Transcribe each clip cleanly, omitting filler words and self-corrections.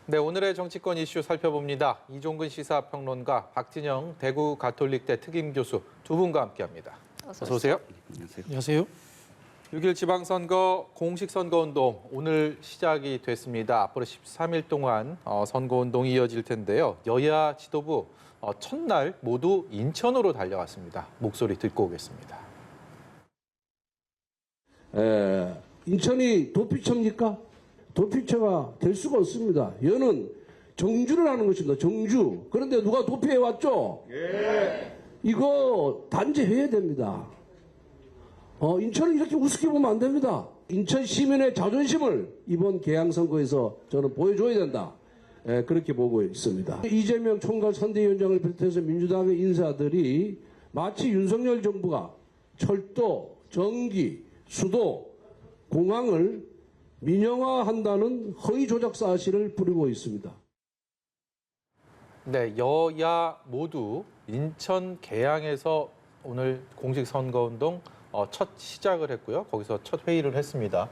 네, 오늘의 정치권 이슈 살펴봅니다. 이종근 시사평론가, 박진영 대구 가톨릭대 특임교수 두 분과 함께합니다. 어서 오세요. 안녕하세요. 6일 지방선거 공식선거운동 오늘 시작이 됐습니다. 앞으로 13일 동안 선거운동이 이어질 텐데요. 여야 지도부 첫날 모두 인천으로 달려갔습니다. 목소리 듣고 오겠습니다. 인천이 도피처입니까? 도피처가 될 수가 없습니다. 여는 정주를 하는 것입니다. 정주. 그런데 누가 도피해왔죠? 예. 이거 단죄해야 됩니다. 인천을 이렇게 우습게 보면 안 됩니다. 인천 시민의 자존심을 이번 개항선거에서 저는 보여줘야 된다. 그렇게 보고 있습니다. 이재명 총괄 선대위원장을 비롯해서 민주당의 인사들이 마치 윤석열 정부가 철도, 전기, 수도, 공항을 민영화한다는 허위 조작 사실을 부리고 있습니다. 네, 여야 모두 인천 계양에서 오늘 공식 선거운동 첫 시작을 했고요. 거기서 첫 회의를 했습니다.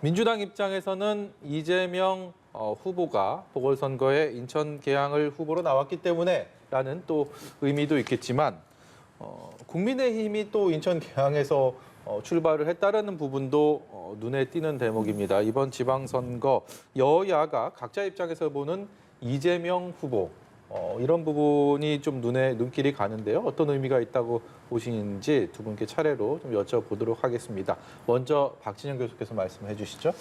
민주당 입장에서는 이재명 후보가 보궐선거에 인천 계양을 후보로 나왔기 때문에 라는 또 의미도 있겠지만 국민의힘이 또 인천 계양에서 출발을 했다라는 부분도 눈에 띄는 대목입니다. 이번 지방선거 여야가 각자 입장에서 보는 이재명 후보 이런 부분이 좀 눈길이 가는데요. 어떤 의미가 있다고 보시는지 두 분께 차례로 좀 여쭤보도록 하겠습니다. 먼저 박진영 교수께서 말씀해 주시죠.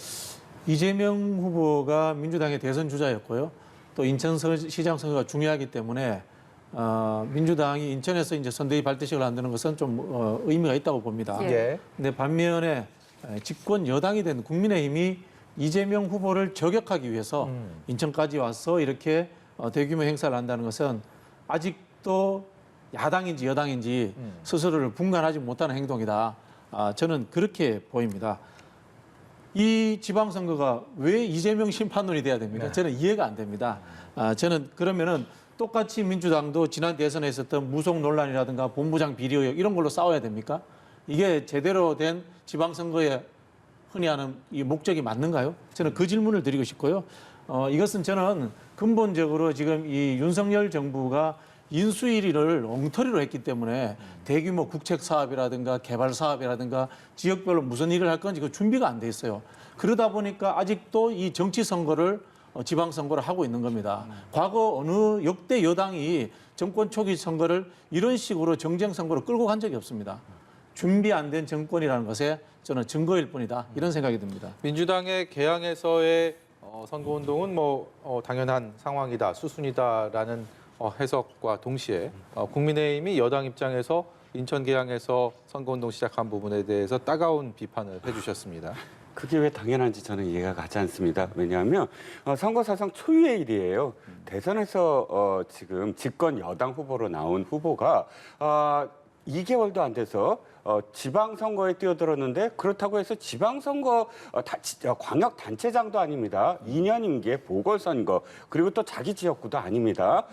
이재명 후보가 민주당의 대선 주자였고요. 또 인천시장 선거가 중요하기 때문에 민주당이 인천에서 이제 선대위 발대식을 한다는 것은 좀 의미가 있다고 봅니다. 예. 근데 반면에 집권 여당이 된 국민의힘이 이재명 후보를 저격하기 위해서 인천까지 와서 이렇게 대규모 행사를 한다는 것은 아직도 야당인지 여당인지 스스로를 분간하지 못하는 행동이다. 저는 그렇게 보입니다. 이 지방선거가 왜 이재명 심판론이 돼야 됩니까? 저는 이해가 안 됩니다. 저는 그러면은 똑같이 민주당도 지난 대선에 있었던 무속 논란이라든가 본부장 비리 의혹 이런 걸로 싸워야 됩니까? 이게 제대로 된 지방선거에 흔히 하는 이 목적이 맞는가요? 저는 그 질문을 드리고 싶고요. 이것은 저는 근본적으로 지금 이 윤석열 정부가 인수위를 엉터리로 했기 때문에 대규모 국책 사업이라든가 개발 사업이라든가 지역별로 무슨 일을 할 건지 그 준비가 안 돼 있어요. 그러다 보니까 아직도 이 정치 선거를 지방선거를 하고 있는 겁니다. 과거 어느 역대 여당이 정권 초기 선거를 이런 식으로 정쟁 선거로 끌고 간 적이 없습니다. 준비 안 된 정권이라는 것에 저는 증거일 뿐이다. 이런 생각이 듭니다. 민주당의 계양에서의 선거운동은 당연한 상황이다, 수순이다라는 해석과 동시에 국민의힘이 여당 입장에서 인천 계양에서 선거운동 시작한 부분에 대해서 따가운 비판을 해주셨습니다. 그게 왜 당연한지 저는 이해가 가지 않습니다. 왜냐하면 선거 사상 초유의 일이에요. 대선에서 지금 집권 여당 후보로 나온 후보가 2개월도 안 돼서 지방선거에 뛰어들었는데 그렇다고 해서 지방선거 광역단체장도 아닙니다. 2년 임기의 보궐선거 그리고 또 자기 지역구도 아닙니다.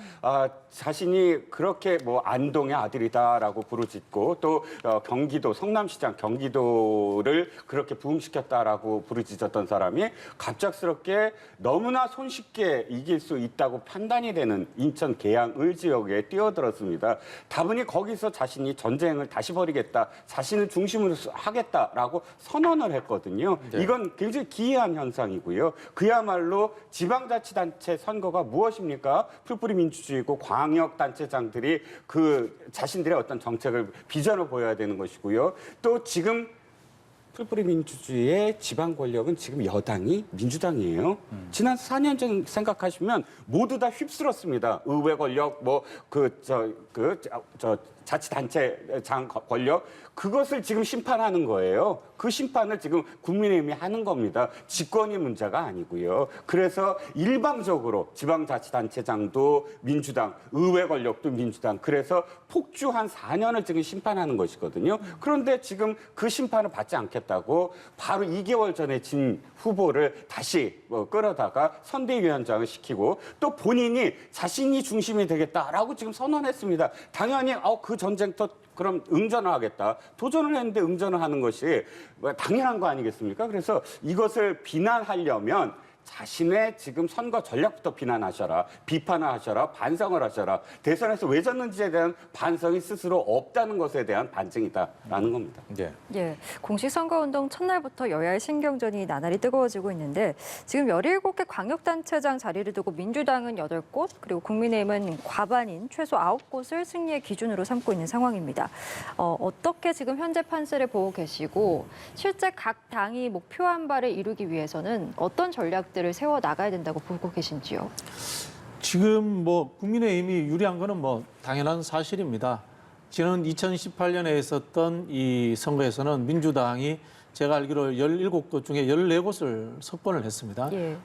자신이 그렇게 안동의 아들이다라고 부르짖고 또 경기도 성남시장 경기도를 그렇게 부흥시켰다라고 부르짖었던 사람이 갑작스럽게 너무나 손쉽게 이길 수 있다고 판단이 되는 인천 계양 을지역에 뛰어들었습니다. 다분히 거기서 자신이 전쟁을 다시 벌이겠다. 자신을 중심으로 하겠다라고 선언을 했거든요. 네. 이건 굉장히 기이한 현상이고요. 그야말로 지방자치단체 선거가 무엇입니까? 풀뿌리 민주주의고 광역단체장들이 그 자신들의 어떤 정책을 비전을 보여야 되는 것이고요. 또 지금 풀뿌리 민주주의의 지방 권력은 지금 여당이 민주당이에요. 지난 4년 전 생각하시면 모두 다 휩쓸었습니다. 의회 권력, 자치단체장 권력 그것을 지금 심판하는 거예요. 그 심판을 지금 국민의힘이 하는 겁니다. 집권이 문제가 아니고요. 그래서 일방적으로 지방자치단체장도 민주당, 의회 권력도 민주당. 그래서 폭주한 4년을 지금 심판하는 것이거든요. 그런데 지금 그 심판을 받지 않겠다고 바로 2개월 전에 진 후보를 다시 끌어다가 선대위원장을 시키고 또 본인이 자신이 중심이 되겠다라고 지금 선언했습니다. 당연히 그 전쟁터 그럼 응전을 하겠다. 도전을 했는데 응전을 하는 것이 당연한 거 아니겠습니까? 그래서 이것을 비난하려면 자신의 지금 선거 전략부터 비난하셔라, 비판을 하셔라, 반성을 하셔라. 대선에서 왜 졌는지에 대한 반성이 스스로 없다는 것에 대한 반증이다라는 겁니다. 예. 예, 공식선거운동 첫날부터 여야의 신경전이 나날이 뜨거워지고 있는데 지금 17개 광역단체장 자리를 두고 민주당은 8곳, 그리고 국민의힘은 과반인 최소 9곳을 승리의 기준으로 삼고 있는 상황입니다. 어떻게 지금 현재 판세를 보고 계시고 실제 각 당이 목표한 바를 이루기 위해서는 어떤 전략들을 세워 나가야 된다고 보고 계신지요? 지금 뭐 국민의힘이 유리한 거는 뭐 당연한 사실입니다. 지난 2018년에 있었던 이 선거에서는 민주당이 제가 알기로 17곳 중에 14곳을 석권을 했습니다. 예.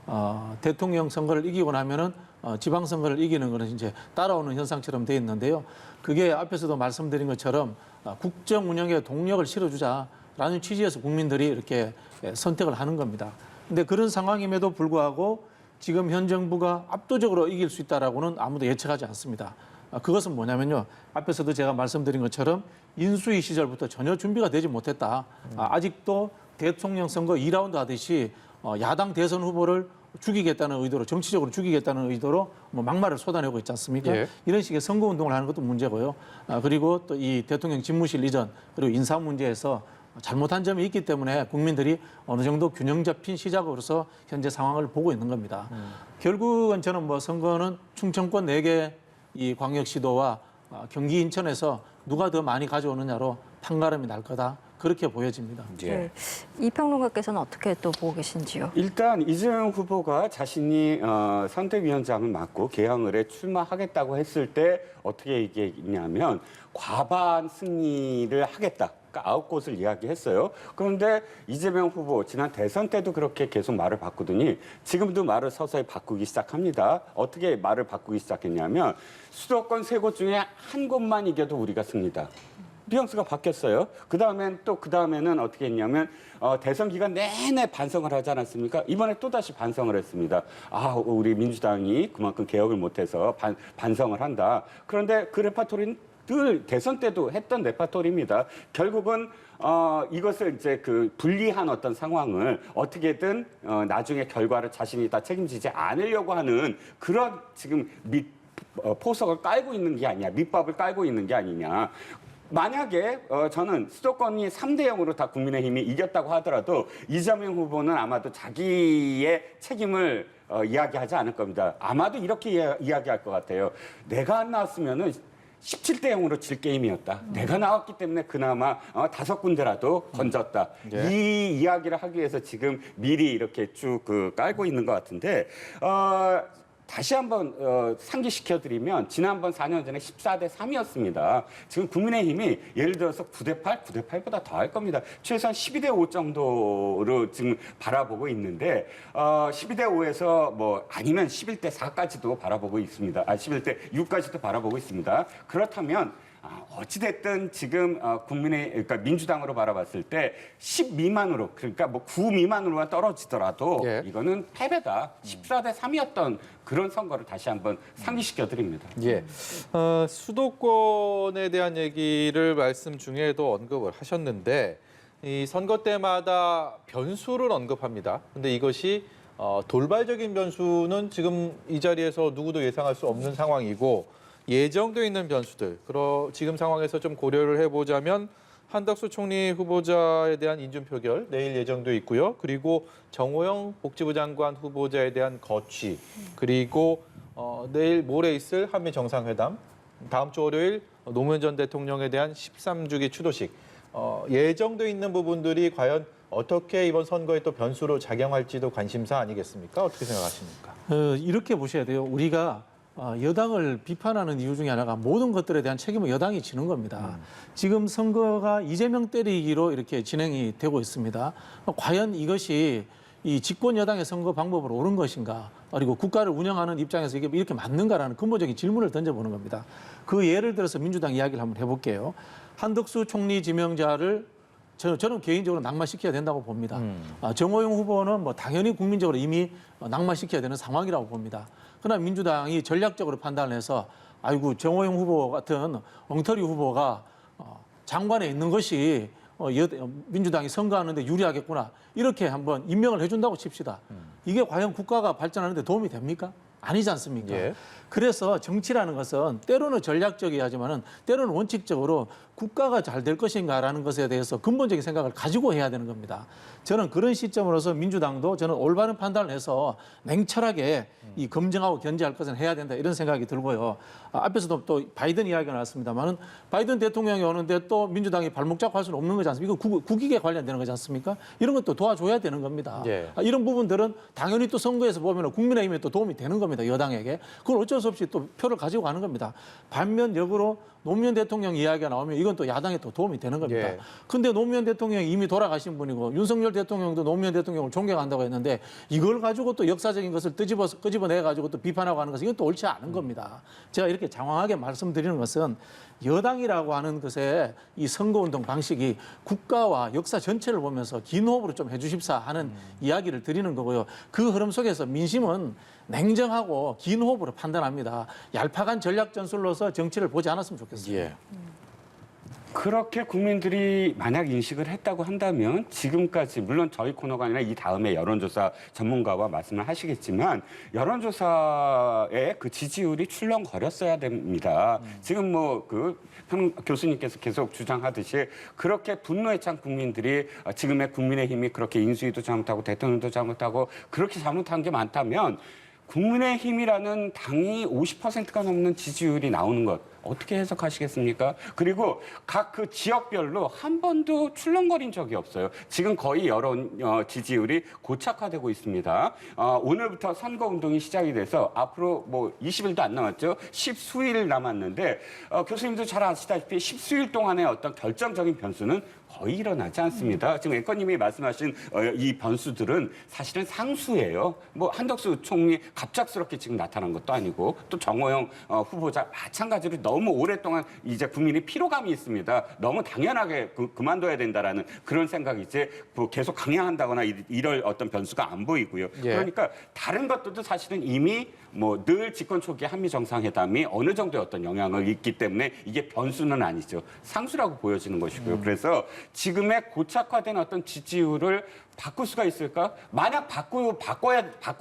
대통령 선거를 이기고 나면은 지방선거를 이기는 거는 이제 따라오는 현상처럼 돼 있는데요. 그게 앞에서도 말씀드린 것처럼 국정 운영에 동력을 실어주자라는 취지에서 국민들이 이렇게 선택을 하는 겁니다. 근데 그런 상황임에도 불구하고 지금 현 정부가 압도적으로 이길 수 있다라고는 아무도 예측하지 않습니다. 그것은 뭐냐면요. 앞에서도 제가 말씀드린 것처럼 인수위 시절부터 전혀 준비가 되지 못했다. 아직도 대통령 선거 2라운드 하듯이 야당 대선 후보를 죽이겠다는 의도로, 정치적으로 죽이겠다는 의도로 뭐 막말을 쏟아내고 있지 않습니까? 예. 이런 식의 선거 운동을 하는 것도 문제고요. 그리고 또 이 대통령 집무실 이전 그리고 인사 문제에서 잘못한 점이 있기 때문에 국민들이 어느 정도 균형 잡힌 시작으로서 현재 상황을 보고 있는 겁니다. 결국은 저는 뭐 선거는 충청권 4개 이 광역시도와 경기 인천에서 누가 더 많이 가져오느냐로 판가름이 날 거다. 그렇게 보여집니다. 예. 이 평론가께서는 어떻게 또 보고 계신지요? 일단 이재명 후보가 자신이 선대위원장을 맡고 개항을에 출마하겠다고 했을 때 어떻게 얘기했냐면 과반 승리를 하겠다. 그러니까 9곳을 이야기했어요. 그런데 이재명 후보 지난 대선 때도 그렇게 계속 말을 바꾸더니 지금도 말을 서서히 바꾸기 시작합니다. 어떻게 말을 바꾸기 시작했냐면 수도권 3곳 중에 한 곳만 이겨도 우리가 승리다. 뉘앙스가 바뀌었어요. 그 다음에는 어떻게 했냐면 대선 기간 내내 반성을 하지 않았습니까? 이번에 또다시 반성을 했습니다. 우리 민주당이 그만큼 개혁을 못해서 반성을 한다. 그런데 그 레파토리는 늘 대선 때도 했던 레파토리입니다. 결국은 이것을 이제 그 불리한 어떤 상황을 어떻게든 나중에 결과를 자신이 다 책임지지 않으려고 하는 그런 지금 포석을 깔고 있는 게 아니냐, 밑밥을 깔고 있는 게 아니냐. 만약에 저는 수도권이 3대 0으로 다 국민의힘이 이겼다고 하더라도 이재명 후보는 아마도 자기의 책임을 이야기하지 않을 겁니다. 아마도 이렇게 이야기할 것 같아요. 내가 안 나왔으면은 17대 0으로 질 게임이었다. 내가 나왔기 때문에 그나마 5군데라도 건졌다. 예. 이 이야기를 하기 위해서 지금 미리 이렇게 쭉 깔고 있는 것 같은데 다시 한번 상기시켜드리면 지난번 4년 전에 14대 3이었습니다. 지금 국민의힘이 예를 들어서 9대 8, 9대 8보다 더 할 겁니다. 최소한 12대 5 정도로 지금 바라보고 있는데 12대 5에서 뭐 아니면 11대 4까지도 바라보고 있습니다. 11대 6까지도 바라보고 있습니다. 그렇다면 어찌됐든 지금 그러니까 민주당으로 바라봤을 때 10 미만으로 그러니까 뭐 9 미만으로만 떨어지더라도 예. 이거는 패배다. 14대 3이었던 그런 선거를 다시 한번 상기시켜 드립니다. 예. 수도권에 대한 얘기를 말씀 중에도 언급을 하셨는데 이 선거 때마다 변수를 언급합니다. 근데 이것이 돌발적인 변수는 지금 이 자리에서 누구도 예상할 수 없는 상황이고 예정돼 있는 변수들, 지금 상황에서 좀 고려를 해보자면 한덕수 총리 후보자에 대한 인준 표결 내일 예정돼 있고요. 그리고 정호영 복지부 장관 후보자에 대한 거취, 그리고 내일 모레 있을 한미 정상회담, 다음 주 월요일 노무현 전 대통령에 대한 13주기 추도식, 예정돼 있는 부분들이 과연 어떻게 이번 선거에 또 변수로 작용할지도 관심사 아니겠습니까? 어떻게 생각하십니까? 이렇게 보셔야 돼요. 우리가 여당을 비판하는 이유 중에 하나가 모든 것들에 대한 책임을 여당이 지는 겁니다. 지금 선거가 이재명 때리기로 이렇게 진행이 되고 있습니다. 과연 이것이 이 집권 여당의 선거 방법으로 옳은 것인가? 그리고 국가를 운영하는 입장에서 이게 이렇게 맞는가라는 근본적인 질문을 던져보는 겁니다. 그 예를 들어서 민주당 이야기를 한번 해볼게요. 한덕수 총리 지명자를 저는 개인적으로 낙마시켜야 된다고 봅니다. 정호영 후보는 뭐 당연히 국민적으로 이미 낙마시켜야 되는 상황이라고 봅니다. 그러나 민주당이 전략적으로 판단을 해서 아이고 정호영 후보 같은 엉터리 후보가 장관에 있는 것이 민주당이 선거하는데 유리하겠구나. 이렇게 한번 임명을 해준다고 칩시다. 이게 과연 국가가 발전하는데 도움이 됩니까? 아니지 않습니까? 예. 그래서 정치라는 것은 때로는 전략적이야지만은 때로는 원칙적으로 국가가 잘 될 것인가라는 것에 대해서 근본적인 생각을 가지고 해야 되는 겁니다. 저는 그런 시점으로서 민주당도 저는 올바른 판단을 해서 냉철하게 이 검증하고 견제할 것은 해야 된다 이런 생각이 들고요. 앞에서도 또 바이든 이야기가 나왔습니다만은 바이든 대통령이 오는데 또 민주당이 발목 잡고 할 수는 없는 거지 않습니까? 이거 국익에 관련되는 거지 않습니까? 이런 것도 도와줘야 되는 겁니다. 예. 이런 부분들은 당연히 또 선거에서 보면 국민의힘에 또 도움이 되는 겁니다. 여당에게. 그걸 어쩔 수 없이 또 표를 가지고 가는 겁니다. 반면 역으로 노무현 대통령 이야기가 나오면 이건 또 야당에 또 도움이 되는 겁니다. 예. 근데 노무현 대통령이 이미 돌아가신 분이고 윤석열 대통령도 노무현 대통령을 존경한다고 했는데 이걸 가지고 또 역사적인 것을 끄집어내 가지고 또 비판하고 하는 것은 이건 또 옳지 않은 겁니다. 제가 이렇게 장황하게 말씀드리는 것은 여당이라고 하는 것에 이 선거운동 방식이 국가와 역사 전체를 보면서 긴 호흡으로 좀 해주십사 하는 이야기를 드리는 거고요. 그 흐름 속에서 민심은 냉정하고 긴 호흡으로 판단합니다. 얄팍한 전략 전술로서 정치를 보지 않았으면 좋겠습니다. 예. 그렇게 국민들이 만약 인식을 했다고 한다면 지금까지 물론 저희 코너가 아니라 이 다음에 여론조사 전문가와 말씀을 하시겠지만 여론조사의 그 지지율이 출렁거렸어야 됩니다. 지금 뭐 그 교수님께서 계속 주장하듯이 그렇게 분노에 찬 국민들이 지금의 국민의힘이 그렇게 인수위도 잘못하고 대통령도 잘못하고 그렇게 잘못한 게 많다면 국민의힘이라는 당이 50%가 넘는 지지율이 나오는 것 어떻게 해석하시겠습니까? 그리고 각 그 지역별로 한 번도 출렁거린 적이 없어요. 지금 거의 여론 지지율이 고착화되고 있습니다. 오늘부터 선거운동이 시작이 돼서 앞으로 뭐 20일도 안 남았죠. 10수일 남았는데 교수님도 잘 아시다시피 10수일 동안의 어떤 결정적인 변수는 거의 일어나지 않습니다. 지금 앵커님이 말씀하신 이 변수들은 사실은 상수예요. 뭐 한덕수 총리 갑작스럽게 지금 나타난 것도 아니고 또 정호영 후보자 마찬가지로 너무 오랫동안 이제 국민이 피로감이 있습니다. 너무 당연하게 그만둬야 된다라는 그런 생각이 이제 뭐 계속 강행한다거나 이럴 어떤 변수가 안 보이고요. 예. 그러니까 다른 것들도 사실은 이미 뭐 늘 집권 초기 한미 정상회담이 어느 정도의 어떤 영향을 있기 때문에 이게 변수는 아니죠. 상수라고 보여지는 것이고요. 그래서 지금의 고착화된 어떤 지지율을 바꿀 수가 있을까? 만약 바꿀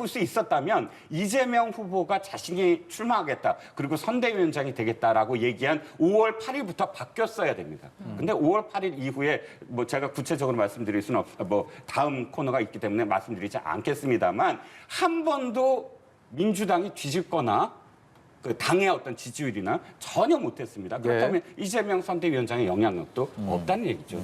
수 있었다면 이재명 후보가 자신이 출마하겠다. 그리고 선대위원장이 되겠다라고 얘기한 5월 8일부터 바뀌었어야 됩니다. 근데 5월 8일 이후에 뭐 제가 구체적으로 말씀드릴 수는 뭐 다음 코너가 있기 때문에 말씀드리지 않겠습니다만 한 번도 민주당이 뒤집거나 그 당의 어떤 지지율이나 전혀 못했습니다. 그렇다면 이재명 선대위원장의 영향력도 없다는 얘기죠.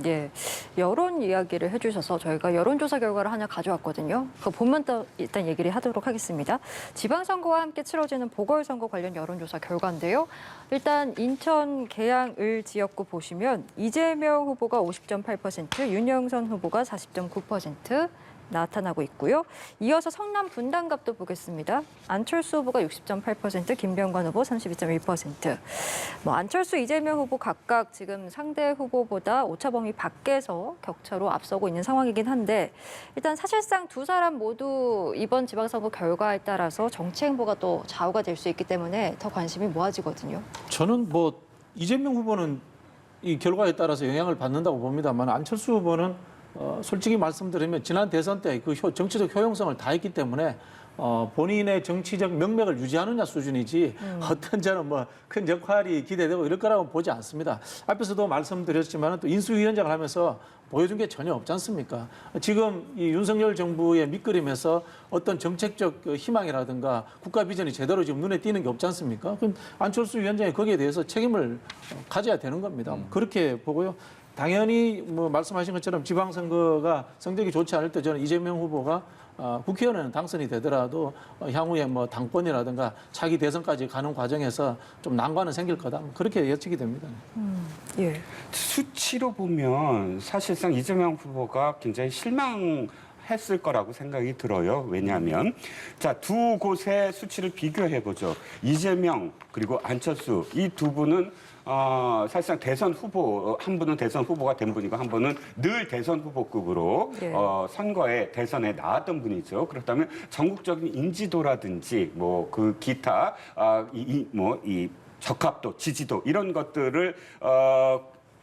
예, 여론 이야기를 해주셔서 저희가 여론조사 결과를 하나 가져왔거든요. 그거 보면 또 일단 얘기를 하도록 하겠습니다. 지방선거와 함께 치러지는 보궐선거 관련 여론조사 결과인데요. 일단 인천 계양을 지역구 보시면 이재명 후보가 50.8%, 윤영선 후보가 40.9% 나타나고 있고요. 이어서 성남 분당갑도 보겠습니다. 안철수 후보가 60.8%, 김병관 후보 32.1%. 뭐 안철수, 이재명 후보 각각 지금 상대 후보보다 오차 범위 밖에서 격차로 앞서고 있는 상황이긴 한데 일단 사실상 두 사람 모두 이번 지방선거 결과에 따라서 정치 행보가 또 좌우가 될 수 있기 때문에 더 관심이 모아지거든요. 저는 뭐 이재명 후보는 이 결과에 따라서 영향을 받는다고 봅니다만 안철수 후보는 솔직히 말씀드리면 지난 대선 때 그 정치적 효용성을 다했기 때문에 본인의 정치적 명맥을 유지하느냐 수준이지 어떤 저는 뭐 큰 역할이 기대되고 이럴 거라고 보지 않습니다. 앞에서도 말씀드렸지만 또 인수위원장을 하면서 보여준 게 전혀 없지 않습니까? 지금 이 윤석열 정부의 밑그림에서 어떤 정책적 희망이라든가 국가 비전이 제대로 지금 눈에 띄는 게 없지 않습니까? 그럼 안철수 위원장이 거기에 대해서 책임을 가져야 되는 겁니다. 그렇게 보고요. 당연히 뭐 말씀하신 것처럼 지방선거가 성적이 좋지 않을 때 저는 이재명 후보가 국회의원에는 당선이 되더라도 향후에 뭐 당권이라든가 차기 대선까지 가는 과정에서 좀 난관은 생길 거다. 그렇게 예측이 됩니다. 예. 수치로 보면 사실상 이재명 후보가 굉장히 실망했을 거라고 생각이 들어요. 왜냐하면 자, 두 곳의 수치를 비교해 보죠. 이재명 그리고 안철수 이 두 분은 사실상 대선 후보, 한 분은 대선 후보가 된 분이고 한 분은 늘 대선 후보급으로 네. 선거에 대선에 나왔던 분이죠. 그렇다면 전국적인 인지도라든지 뭐 그 기타 이 적합도, 지지도 이런 것들을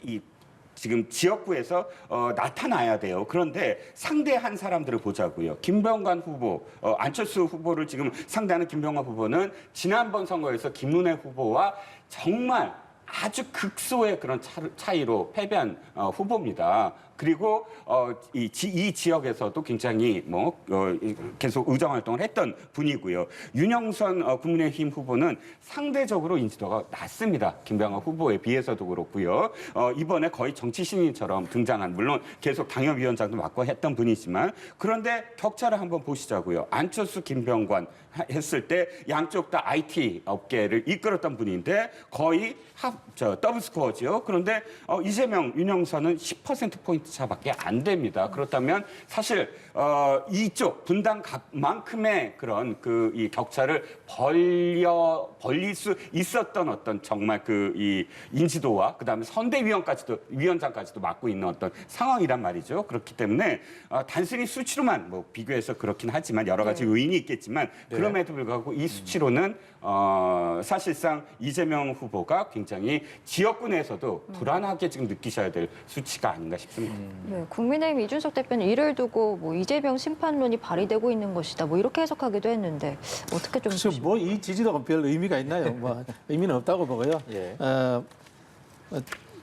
이 지금 지역구에서 나타나야 돼요. 그런데 상대한 사람들을 보자고요. 김병관 후보, 안철수 후보를 지금 상대하는 김병관 후보는 지난번 선거에서 김문혜 후보와 정말 아주 극소의 그런 차이로 패배한 후보입니다. 그리고 이 지역에서도 굉장히 계속 의정 활동을 했던 분이고요. 윤영선 국민의힘 후보는 상대적으로 인지도가 낮습니다. 김병관 후보에 비해서도 그렇고요. 이번에 거의 정치 신인처럼 등장한, 물론 계속 당협위원장도 맡고 했던 분이지만, 그런데 격차를 한번 보시자고요. 안철수, 김병관 했을 때 양쪽 다 IT 업계를 이끌었던 분인데 거의 더블 스코어죠. 그런데 이재명, 윤영선은 10%포인트 차밖에 안 됩니다. 그렇다면 사실 이쪽 분당만큼의 그런 이 격차를 벌릴 수 있었던 어떤 정말 이 인지도와 그다음에 위원장까지도 맡고 있는 어떤 상황이란 말이죠. 그렇기 때문에 단순히 수치로만 비교해서 그렇긴 하지만 여러 가지 요인이 있겠지만 그럼에도 불구하고 이 수치로는 사실상 이재명 후보가 굉장히 지역구 내에서도 불안하게 지금 느끼셔야 될 수치가 아닌가 싶습니다. 네, 국민의힘 이준석 대표는 이를 두고 이재명 심판론이 발휘되고 있는 것이다. 이렇게 해석하기도 했는데 어떻게 좀 글쎄요, 이 지지도가 별 의미가 있나요? 의미는 없다고 보고요. 예.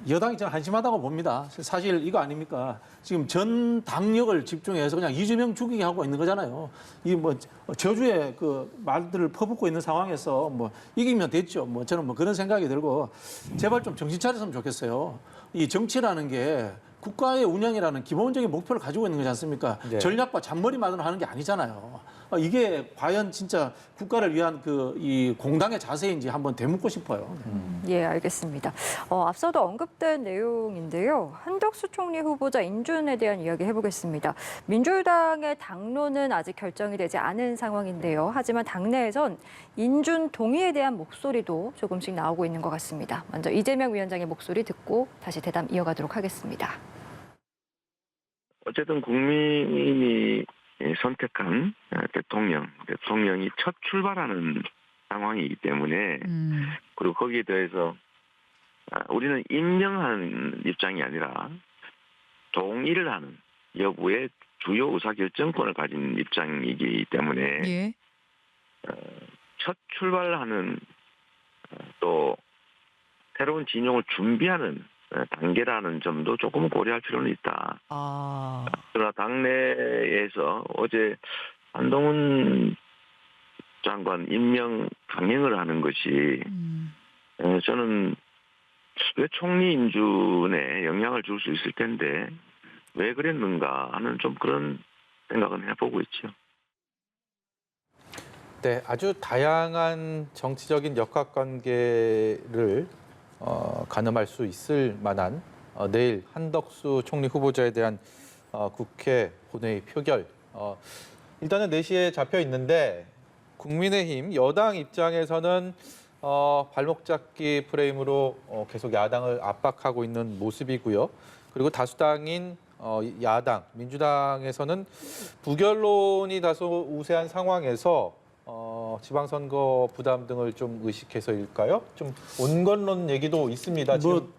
여당이 저는 한심하다고 봅니다. 사실 이거 아닙니까? 지금 전 당력을 집중해서 그냥 이재명 죽이게 하고 있는 거잖아요. 이 저주의 그 말들을 퍼붓고 있는 상황에서 이기면 됐죠. 저는 그런 생각이 들고 제발 좀 정신 차렸으면 좋겠어요. 이 정치라는 게 국가의 운영이라는 기본적인 목표를 가지고 있는 거지 않습니까? 네. 전략과 잔머리만으로 하는 게 아니잖아요. 이게 과연 진짜 국가를 위한 이 공당의 자세인지 한번 되묻고 싶어요. 예, 알겠습니다. 앞서도 언급된 내용인데요. 한덕수 총리 후보자 인준에 대한 이야기 해보겠습니다. 민주당의 당론은 아직 결정이 되지 않은 상황인데요. 하지만 당내에선 인준 동의에 대한 목소리도 조금씩 나오고 있는 것 같습니다. 먼저 이재명 위원장의 목소리 듣고 다시 대담 이어가도록 하겠습니다. 어쨌든 국민이 선택한 대통령이 첫 출발하는 상황이기 때문에 그리고 거기에 대해서 우리는 임명하는 입장이 아니라 동의를 하는 여부에 주요 의사결정권을 가진 입장이기 때문에 예. 첫 출발하는 또 새로운 진영을 준비하는 단계라는 점도 조금 고려할 필요는 있다. 그러나 당내에서 어제 한동훈 장관 임명 강행을 하는 것이 저는 왜 총리 인준에 영향을 줄 수 있을 텐데 왜 그랬는가 하는 좀 그런 생각은 해보고 있죠. 네, 아주 다양한 정치적인 역학관계를 가늠할 수 있을 만한 내일 한덕수 총리 후보자에 대한 국회 본회의 표결. 일단은 4시에 잡혀 있는데 국민의힘 여당 입장에서는 발목 잡기 프레임으로 계속 야당을 압박하고 있는 모습이고요. 그리고 다수당인 야당, 민주당에서는 부결론이 다소 우세한 상황에서 지방선거 부담 등을 좀 의식해서일까요? 좀 온건론 얘기도 있습니다. 지금.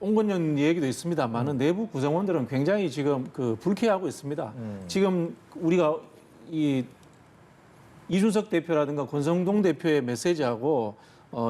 온건론 얘기도 있습니다만은 내부 구성원들은 굉장히 지금 불쾌하고 있습니다. 지금 우리가 이준석 대표라든가 권성동 대표의 메시지하고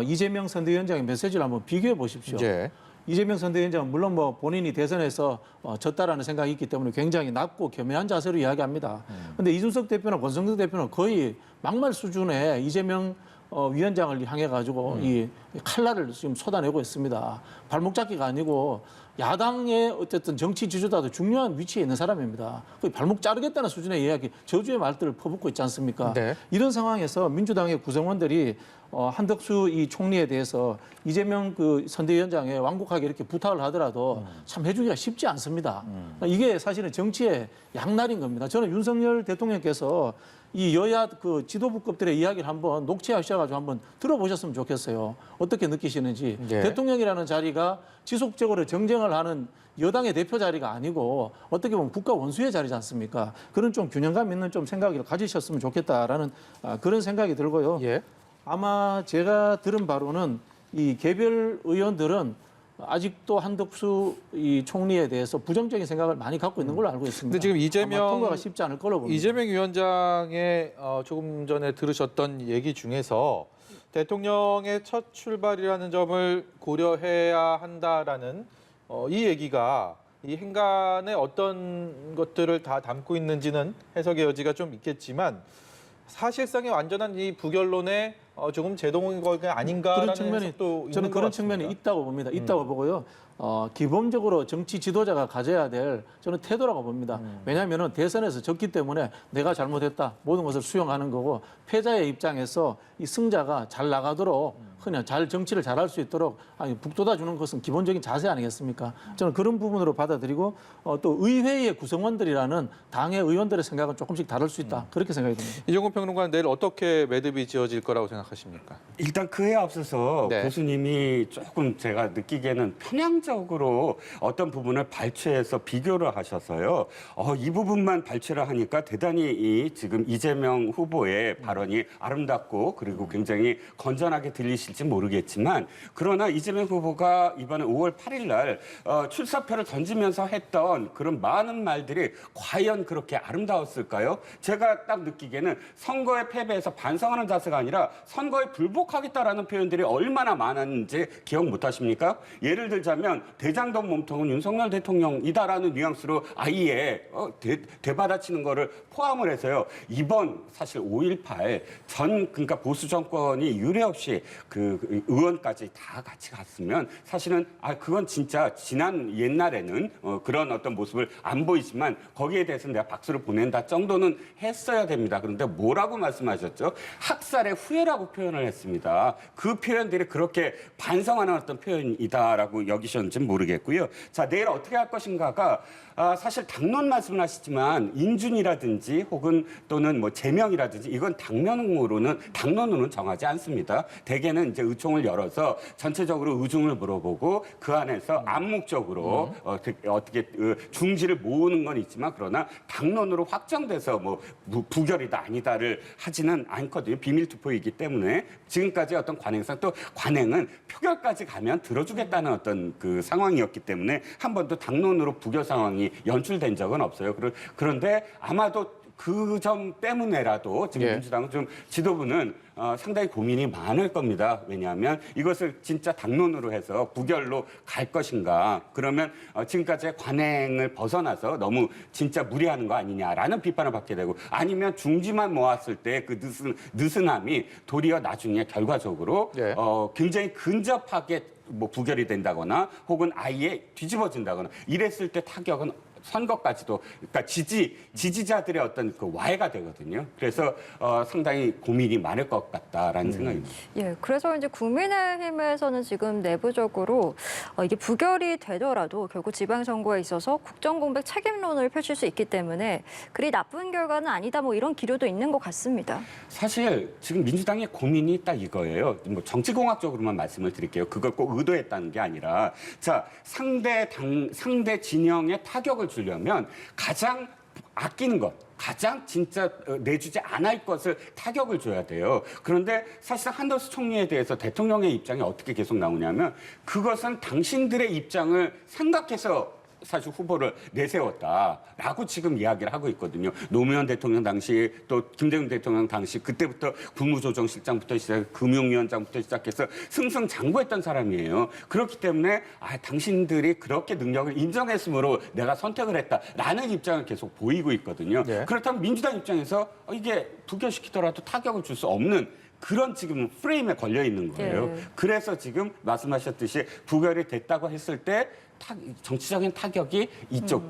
이재명 선대위원장의 메시지를 한번 비교해 보십시오. 예. 이재명 선대위원장은 물론 본인이 대선에서 졌다라는 생각이 있기 때문에 굉장히 낮고 겸허한 자세로 이야기합니다. 그런데 이준석 대표나 권성동 대표는 거의 막말 수준의 이재명 위원장을 향해 가지고 이 칼날을 지금 쏟아내고 있습니다. 발목 잡기가 아니고 야당의 어쨌든 정치 지도자도 중요한 위치에 있는 사람입니다. 거의 발목 자르겠다는 수준의 이야기, 저주의 말들을 퍼붓고 있지 않습니까? 네. 이런 상황에서 민주당의 구성원들이 한덕수 이 총리에 대해서 이재명 선대위원장에 완곡하게 이렇게 부탁을 하더라도 참 해주기가 쉽지 않습니다. 이게 사실은 정치의 양날인 겁니다. 저는 윤석열 대통령께서 이 여야 지도부급들의 이야기를 한번 녹취하셔가지고 한번 들어보셨으면 좋겠어요. 어떻게 느끼시는지. 예. 대통령이라는 자리가 지속적으로 정쟁을 하는 여당의 대표 자리가 아니고 어떻게 보면 국가 원수의 자리지 않습니까? 그런 좀 균형감 있는 좀 생각을 가지셨으면 좋겠다라는 그런 생각이 들고요. 예. 아마 제가 들은 바로는 이 개별 의원들은 아직도 한덕수 이 총리에 대해서 부정적인 생각을 많이 갖고 있는 걸로 알고 있습니다. 근데 지금 아마 통과가 쉽지 않을 걸로 봅니다. 이재명 위원장의 조금 전에 들으셨던 얘기 중에서 대통령의 첫 출발이라는 점을 고려해야 한다라는 이 얘기가 이 행간에 어떤 것들을 다 담고 있는지는 해석의 여지가 좀 있겠지만 사실상의 완전한 이 부결론에 조금 제동인 거가 아닌가라는 그런 측면이 해석도 있는 저는 것 그런 같습니다. 측면이 있다고 봅니다. 있다고 보고요. 기본적으로 정치 지도자가 가져야 될 저는 태도라고 봅니다. 왜냐하면 대선에서 졌기 때문에 내가 잘못했다 모든 것을 수용하는 거고 패자의 입장에서 이 승자가 잘 나가도록 그냥 잘 정치를 잘할 수 있도록 북돋아 주는 것은 기본적인 자세 아니겠습니까? 저는 그런 부분으로 받아들이고 또 의회의 구성원들이라는 당의 의원들의 생각은 조금씩 다를 수 있다 그렇게 생각이 듭니다. 이종훈 평론가는 내일 어떻게 매듭이 지어질 거라고 생각하십니까? 일단 그에 앞서서 네. 교수님이 조금 제가 느끼기에는 편향적으로 어떤 부분을 발췌해서 비교를 하셔서요. 이 부분만 발췌를 하니까 대단히 이 지금 이재명 후보의 발언이 아름답고 그리고 굉장히 건전하게 들리실지 모르겠지만 그러나 이재명 후보가 이번에 5월 8일 날 출사표를 던지면서 했던 그런 많은 말들이 과연 그렇게 아름다웠을까요? 제가 딱 느끼기에는 선거의 패배에서 반성하는 자세가 아니라 선거에 불복하겠다라는 표현들이 얼마나 많았는지 기억 못하십니까? 예를 들자면 대장동 몸통은 윤석열 대통령이다라는 뉘앙스로 아예 되받아치는 거를 포함을 해서요. 이번 사실 5.18 그러니까 보수 정권이 유례 없이 그 의원까지 다 같이 갔으면 사실은 그건 진짜 지난 옛날에는 그런 어떤 모습을 안 보이지만 거기에 대해서는 내가 박수를 보낸다 정도는 했어야 됩니다. 그런데 뭐라고 말씀하셨죠? 학살의 후회라고 표현을 했습니다. 그 표현들이 그렇게 반성하는 어떤 표현이다라고 여기셨는지는 모르겠고요. 자, 내일 어떻게 할 것인가가 사실 당론 말씀을 하시지만 인준이라든지 혹은 또는 뭐 제명이라든지 이건 당론으로는 정하지 않습니다. 대개는 이제 의총을 열어서 전체적으로 의중을 물어보고 그 안에서 암묵적으로 어떻게 중지를 모으는 건 있지만 그러나 당론으로 확정돼서 뭐 부결이다 아니다를 하지는 않거든요. 비밀 투표이기 때문에 지금까지 어떤 관행상 또 관행은 표결까지 가면 들어주겠다는 어떤 그 상황이었기 때문에 한 번도 당론으로 부결 상황이 연출된 적은 없어요. 그런데 아마도 그 점 때문에라도 지금 예. 민주당 좀 지도부는 상당히 고민이 많을 겁니다. 왜냐하면 이것을 진짜 당론으로 해서 부결로 갈 것인가. 그러면 지금까지의 관행을 벗어나서 너무 진짜 무리하는 거 아니냐라는 비판을 받게 되고 아니면 중지만 모았을 때 그 느슨함이 도리어 나중에 결과적으로 예. 굉장히 근접하게 뭐 부결이 된다거나 혹은 아예 뒤집어진다거나 이랬을 때 타격은 선거까지도 그러니까 지지자들의 어떤 그 와해가 되거든요. 그래서 상당히 고민이 많을 것 같다라는 생각입니다. 예, 그래서 이제 국민의힘에서는 지금 내부적으로 이게 부결이 되더라도 결국 지방선거에 있어서 국정공백 책임론을 펼칠 수 있기 때문에 그리 나쁜 결과는 아니다 뭐 이런 기류도 있는 것 같습니다. 사실 지금 민주당의 고민이 딱 이거예요. 뭐 정치공학적으로만 말씀을 드릴게요. 그걸 꼭 의도했다는 게 아니라 자 상대 진영에 타격을 주려면 가장 아끼는 것, 가장 진짜 내주지 않을 것을 타격을 줘야 돼요. 그런데 사실상 한덕수 총리에 대해서 대통령의 입장이 어떻게 계속 나오냐면 그것은 당신들의 입장을 생각해서 사실 후보를 내세웠다라고 지금 이야기를 하고 있거든요. 노무현 대통령 당시 또 김대중 대통령 당시 그때부터 국무조정실장부터 시작해서 금융위원장부터 시작해서 승승장구했던 사람이에요. 그렇기 때문에 당신들이 그렇게 능력을 인정했으므로 내가 선택을 했다라는 입장을 계속 보이고 있거든요. 네. 그렇다면 민주당 입장에서 이게 부결시키더라도 타격을 줄 수 없는 그런 지금 프레임에 걸려 있는 거예요. 예. 그래서 지금 말씀하셨듯이 부결이 됐다고 했을 때 정치적인 타격이 이쪽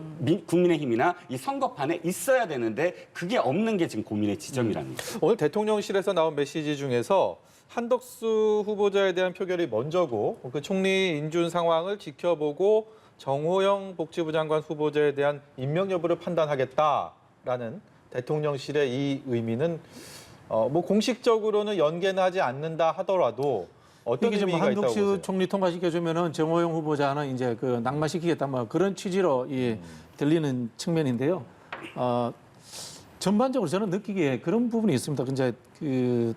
국민의힘이나 이 선거판에 있어야 되는데 그게 없는 게 지금 고민의 지점이랍니다. 오늘 대통령실에서 나온 메시지 중에서 한덕수 후보자에 대한 표결이 먼저고 그 총리 인준 상황을 지켜보고 정호영 복지부 장관 후보자에 대한 임명 여부를 판단하겠다라는 대통령실의 이 의미는 뭐 공식적으로는 연계는 하지 않는다 하더라도 어떤 이게 지금 의미가 있다고 보세요? 한덕수 총리 통과시켜주면은 정호영 후보자는 이제 그 낙마시키겠다 뭐 그런 취지로 들리는 측면인데요. 전반적으로 저는 느끼기에 그런 부분이 있습니다. 이제 그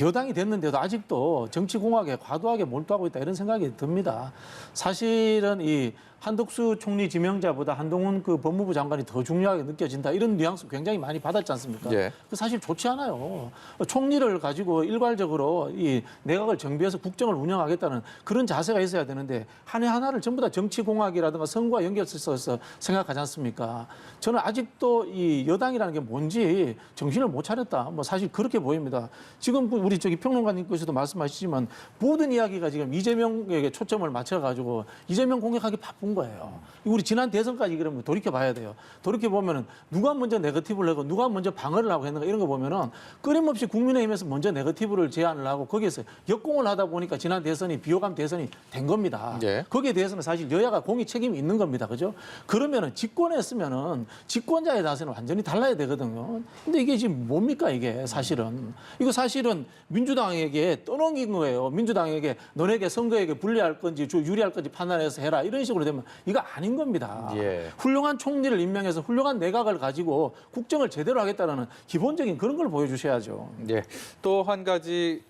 여당이 됐는데도 아직도 정치공학에 과도하게 몰두하고 있다 이런 생각이 듭니다. 사실은 이 한덕수 총리 지명자보다 한동훈 그 법무부 장관이 더 중요하게 느껴진다 이런 뉘앙스 굉장히 많이 받았지 않습니까? 예. 그 사실 좋지 않아요. 총리를 가지고 일괄적으로 이 내각을 정비해서 국정을 운영하겠다는 그런 자세가 있어야 되는데 한 해 하나를 전부 다 정치공학이라든가 선거와 연결해서 생각하지 않습니까? 저는 아직도 이 여당이라는 게 뭔지 정신을 못 차렸다. 뭐 사실 그렇게 보입니다. 지금 우리 저기 평론가님께서도 말씀하시지만 모든 이야기가 지금 이재명에게 초점을 맞춰가지고 이재명 공격하기 바쁜 거예요. 우리 지난 대선까지 그러면 돌이켜 봐야 돼요. 돌이켜 보면은 누가 먼저 네거티브를 하고 누가 먼저 방어를 하고 했는가 이런 거 보면은 끊임없이 국민의힘에서 먼저 네거티브를 제안을 하고 거기에서 역공을 하다 보니까 지난 대선이 비호감 대선이 된 겁니다. 예. 거기에 대해서는 사실 여야가 공이 책임이 있는 겁니다. 그죠? 그러면은 집권에 했으면은 집권자의 자세는 완전히 달라야 되거든요. 근데 이게 지금 뭡니까 이게 사실은. 이거 사실은 민주당에게 떠넘긴 거예요. 민주당에게 너네게 선거에게 불리할 건지 유리할 건지 판단해서 해라. 이런 식으로 되면 이거 아닌 겁니다. 예. 훌륭한 총리를 임명해서 훌륭한 내각을 가지고 국정을 제대로 하겠다는 기본적인 그런 걸 보여주셔야죠. 예. 또 한 가지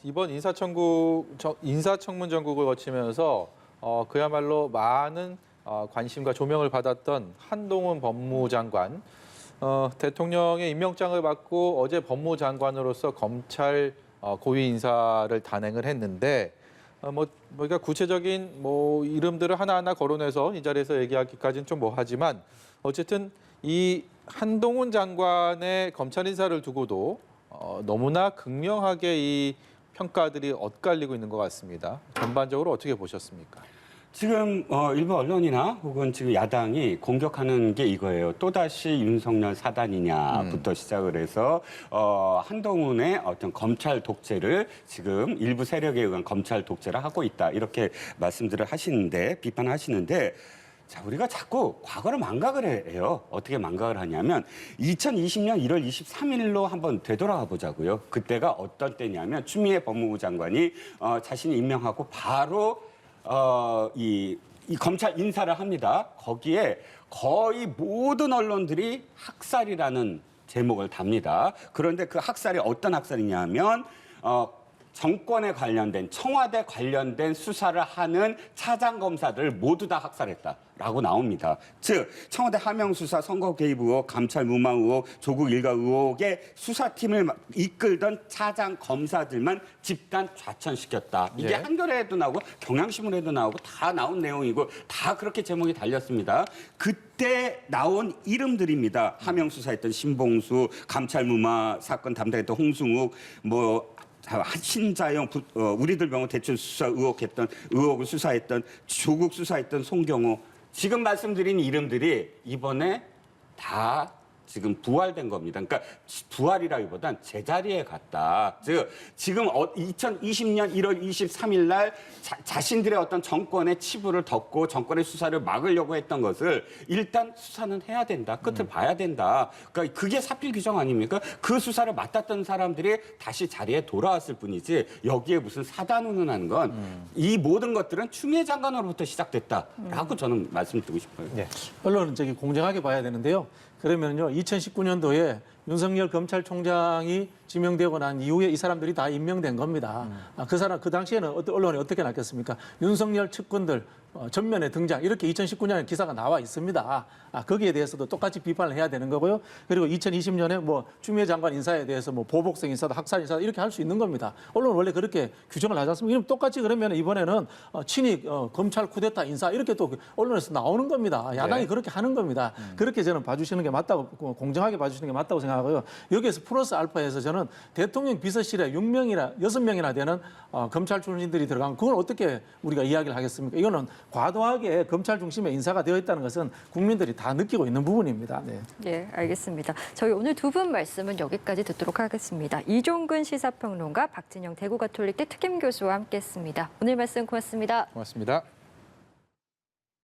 이번 인사청문 전국을 거치면서 그야말로 많은 관심과 조명을 받았던 한동훈 법무장관 대통령의 임명장을 받고 어제 법무장관으로서 검찰 고위 인사를 단행을 했는데 그러니까 구체적인 이름들을 하나하나 거론해서 이 자리에서 얘기하기까지는 좀 뭐하지만 어쨌든 이 한동훈 장관의 검찰 인사를 두고도 너무나 극명하게 이 평가들이 엇갈리고 있는 것 같습니다. 전반적으로 어떻게 보셨습니까? 지금 일부 언론이나 혹은 지금 야당이 공격하는 게 이거예요. 또다시 윤석열 사단이냐부터 시작을 해서 한동훈의 어떤 검찰 독재를 지금 일부 세력에 의한 검찰 독재를 하고 있다. 이렇게 말씀들을 하시는데 비판하시는데 자, 우리가 자꾸 과거를 망각을 해요. 어떻게 망각을 하냐면 2020년 1월 23일로 한번 되돌아가 보자고요. 그때가 어떤 때냐면 추미애 법무부 장관이 자신이 임명하고 바로 이 검찰 인사를 합니다. 거기에 거의 모든 언론들이 학살이라는 제목을 답니다. 그런데 그 학살이 어떤 학살이냐면 정권에 관련된 청와대 관련된 수사를 하는 차장 검사들을 모두 다 학살했다라고 나옵니다. 즉 청와대 하명 수사, 선거 개입 의혹, 감찰 무마 의혹, 조국 일가 의혹의 수사팀을 이끌던 차장 검사들만 집단 좌천시켰다. 이게 예. 한겨레에도 나오고 경향신문에도 나오고 다 나온 내용이고 다 그렇게 제목이 달렸습니다. 그때 나온 이름들입니다. 하명 수사했던 신봉수, 감찰 무마 사건 담당했던 홍승욱, 신자영, 우리들 병원 대출 수사 의혹을 수사했던 조국 수사했던 송경호. 지금 말씀드린 이름들이 이번에 다 지금 부활된 겁니다. 그러니까 부활이라기보단 제자리에 갔다. 즉 지금 2020년 1월 23일 날 자신들의 어떤 정권의 치부를 덮고 정권의 수사를 막으려고 했던 것을 일단 수사는 해야 된다. 끝을 봐야 된다. 그러니까 그게 사필 규정 아닙니까? 그 수사를 맡았던 사람들이 다시 자리에 돌아왔을 뿐이지 여기에 무슨 사단 운운하는 건 이 모든 것들은 추미애 장관으로부터 시작됐다라고 저는 말씀드리고 싶어요. 네. 언론은 공정하게 봐야 되는데요. 그러면요, 2019년도에 윤석열 검찰총장이 지명되고 난 이후에 이 사람들이 다 임명된 겁니다. 그 당시에는 언론이 어떻게 났겠습니까? 윤석열 측근들 전면에 등장 이렇게 2019년에 기사가 나와 있습니다. 거기에 대해서도 똑같이 비판을 해야 되는 거고요. 그리고 2020년에 추미애 장관 인사에 대해서 보복성 인사다, 학살 인사다 이렇게 할 수 있는 겁니다. 언론은 원래 그렇게 규정을 하지 않습니까? 이러면 똑같이 그러면 이번에는 친이 검찰 쿠데타 인사 이렇게 또 언론에서 나오는 겁니다. 야당이 네. 그렇게 하는 겁니다. 그렇게 저는 봐주시는 게 맞다고 공정하게 봐주시는 게 맞다고 생각하고요. 여기에서 플러스 알파에서 저는 대통령 비서실에 6명이나 되는 검찰 출신들이 들어간 그걸 어떻게 우리가 이야기를 하겠습니까? 이거는 과도하게 검찰 중심의 인사가 되어 있다는 것은 국민들이 다 느끼고 있는 부분입니다. 네. 예, 알겠습니다. 저희 오늘 두 분 말씀은 여기까지 듣도록 하겠습니다. 이종근 시사평론가, 박진영 대구가톨릭대 특임교수와 함께했습니다. 오늘 말씀 고맙습니다. 고맙습니다.